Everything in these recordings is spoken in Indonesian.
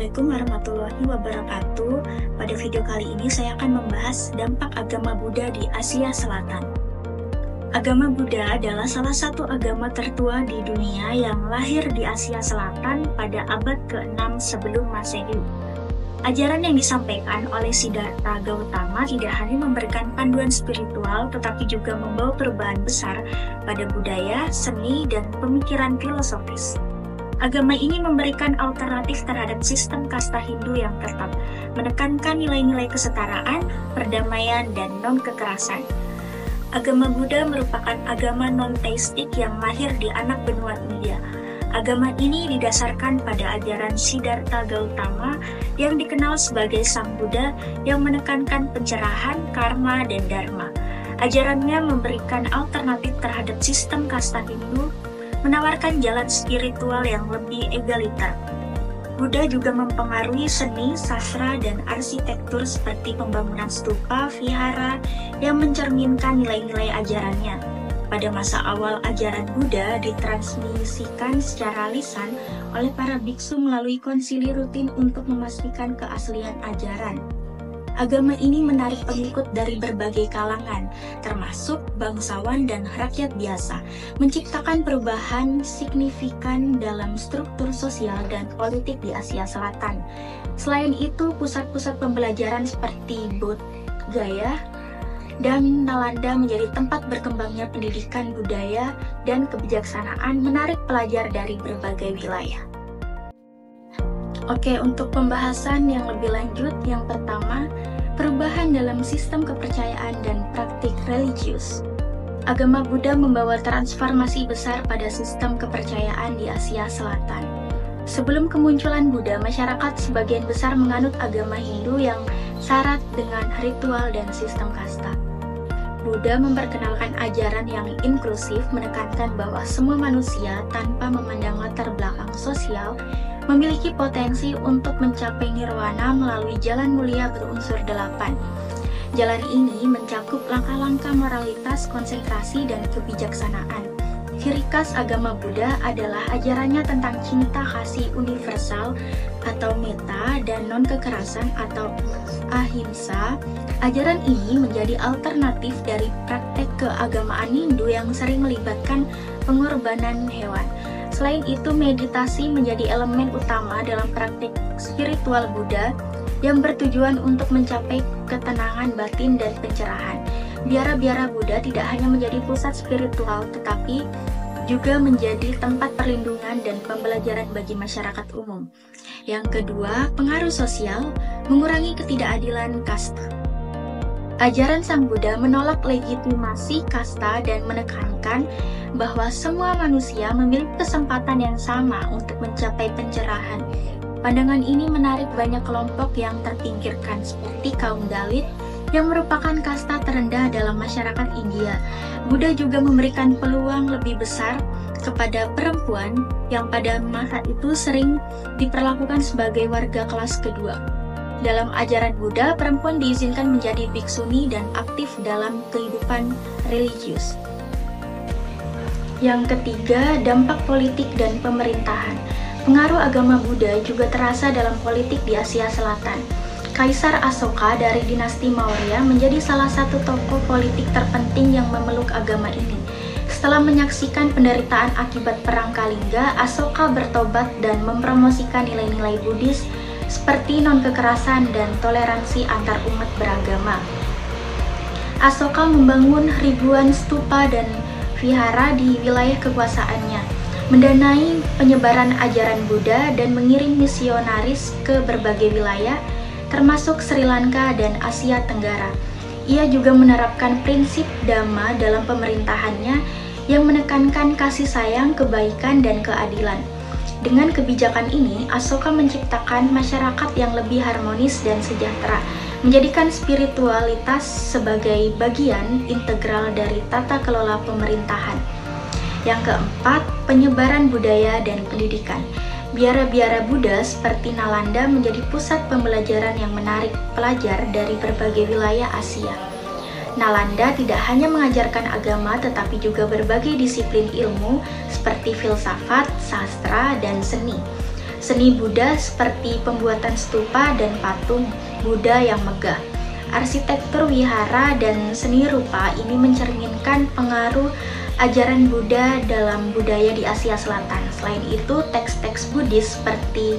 Assalamualaikum warahmatullahi wabarakatuh. Pada video kali ini saya akan membahas dampak agama Buddha di Asia Selatan. Agama Buddha adalah salah satu agama tertua di dunia yang lahir di Asia Selatan pada abad ke-6 sebelum Masehi. Ajaran yang disampaikan oleh Siddhartha Gautama tidak hanya memberikan panduan spiritual, tetapi juga membawa perubahan besar pada budaya, seni, dan pemikiran filosofis. Agama ini memberikan alternatif terhadap sistem kasta Hindu yang tetap menekankan nilai-nilai kesetaraan, perdamaian, dan non-kekerasan. Agama Buddha merupakan agama non-teistik yang lahir di anak benua India. Agama ini didasarkan pada ajaran Siddhartha Gautama yang dikenal sebagai Sang Buddha yang menekankan pencerahan, karma, dan dharma. Ajarannya memberikan alternatif terhadap sistem kasta Hindu, menawarkan jalan spiritual yang lebih egaliter. Buddha juga mempengaruhi seni, sastra, dan arsitektur seperti pembangunan stupa, vihara yang mencerminkan nilai-nilai ajarannya. Pada masa awal ajaran Buddha ditransmisikan secara lisan oleh para biksu melalui konsili rutin untuk memastikan keaslian ajaran. Agama ini menarik pengikut dari berbagai kalangan, termasuk bangsawan dan rakyat biasa, menciptakan perubahan signifikan dalam struktur sosial dan politik di Asia Selatan. Selain itu, pusat-pusat pembelajaran seperti Bodh Gaya dan Nalanda menjadi tempat berkembangnya pendidikan budaya dan kebijaksanaan, menarik pelajar dari berbagai wilayah. Oke, untuk pembahasan yang lebih lanjut, yang pertama, perubahan dalam sistem kepercayaan dan praktik religius. Agama Buddha membawa transformasi besar pada sistem kepercayaan di Asia Selatan. Sebelum kemunculan Buddha, masyarakat sebagian besar menganut agama Hindu yang syarat dengan ritual dan sistem kasta. Buddha memperkenalkan ajaran yang inklusif, menekankan bahwa semua manusia tanpa memandang latar belakang sosial memiliki potensi untuk mencapai nirwana melalui jalan mulia berunsur 8. Jalan ini mencakup langkah-langkah moralitas, konsentrasi, dan kebijaksanaan. Ciri khas agama Buddha adalah ajarannya tentang cinta kasih universal atau metta dan non-kekerasan atau ahimsa. Ajaran ini menjadi alternatif dari praktek keagamaan Hindu yang sering melibatkan pengorbanan hewan. Selain itu, meditasi menjadi elemen utama dalam praktik spiritual Buddha yang bertujuan untuk mencapai ketenangan batin dan pencerahan. Biara-biara Buddha tidak hanya menjadi pusat spiritual, tetapi juga menjadi tempat perlindungan dan pembelajaran bagi masyarakat umum. Yang kedua, pengaruh sosial mengurangi ketidakadilan kasta. Ajaran Sang Buddha menolak legitimasi kasta dan menekankan bahwa semua manusia memiliki kesempatan yang sama untuk mencapai pencerahan. Pandangan ini menarik banyak kelompok yang terpinggirkan seperti kaum Dalit yang merupakan kasta terendah dalam masyarakat India. Buddha juga memberikan peluang lebih besar kepada perempuan yang pada masa itu sering diperlakukan sebagai warga kelas kedua. Dalam ajaran Buddha, perempuan diizinkan menjadi biksuni dan aktif dalam kehidupan religius. Yang ketiga, dampak politik dan pemerintahan. Pengaruh agama Buddha juga terasa dalam politik di Asia Selatan. Kaisar Asoka dari dinasti Maurya menjadi salah satu tokoh politik terpenting yang memeluk agama ini. Setelah menyaksikan penderitaan akibat perang Kalingga, Asoka bertobat dan mempromosikan nilai-nilai Buddhis seperti non-kekerasan dan toleransi antar umat beragama. Asoka membangun ribuan stupa dan vihara di wilayah kekuasaannya, mendanai penyebaran ajaran Buddha dan mengirim misionaris ke berbagai wilayah, termasuk Sri Lanka dan Asia Tenggara. Ia juga menerapkan prinsip Dhamma dalam pemerintahannya yang menekankan kasih sayang, kebaikan, dan keadilan. Dengan kebijakan ini, Asoka menciptakan masyarakat yang lebih harmonis dan sejahtera, menjadikan spiritualitas sebagai bagian integral dari tata kelola pemerintahan. Yang keempat, penyebaran budaya dan pendidikan. Biara-biara Buddha seperti Nalanda menjadi pusat pembelajaran yang menarik pelajar dari berbagai wilayah Asia. Nalanda tidak hanya mengajarkan agama tetapi juga berbagai disiplin ilmu seperti filsafat, sastra, dan seni. Seni Buddha seperti pembuatan stupa dan patung Buddha yang megah. Arsitektur wihara dan seni rupa ini mencerminkan pengaruh ajaran Buddha dalam budaya di Asia Selatan. Selain itu, teks-teks Buddhis seperti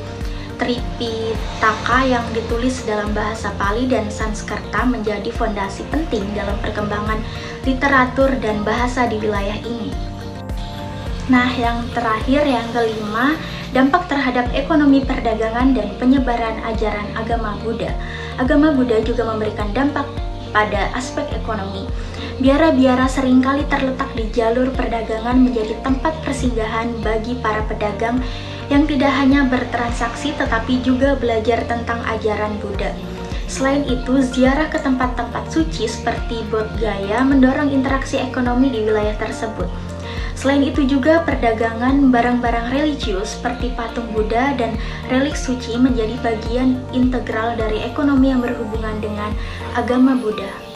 Tripitaka yang ditulis dalam bahasa Pali dan Sanskerta menjadi fondasi penting dalam perkembangan literatur dan bahasa di wilayah ini. Nah, yang terakhir, yang kelima, dampak terhadap ekonomi perdagangan dan penyebaran ajaran agama Buddha. Agama Buddha juga memberikan dampak pada aspek ekonomi. Biara-biara seringkali terletak di jalur perdagangan menjadi tempat persinggahan bagi para pedagang yang tidak hanya bertransaksi tetapi juga belajar tentang ajaran Buddha. Selain itu, ziarah ke tempat-tempat suci seperti Bodh Gaya mendorong interaksi ekonomi di wilayah tersebut. Selain itu juga perdagangan barang-barang religius seperti patung Buddha dan relik suci menjadi bagian integral dari ekonomi yang berhubungan dengan agama Buddha.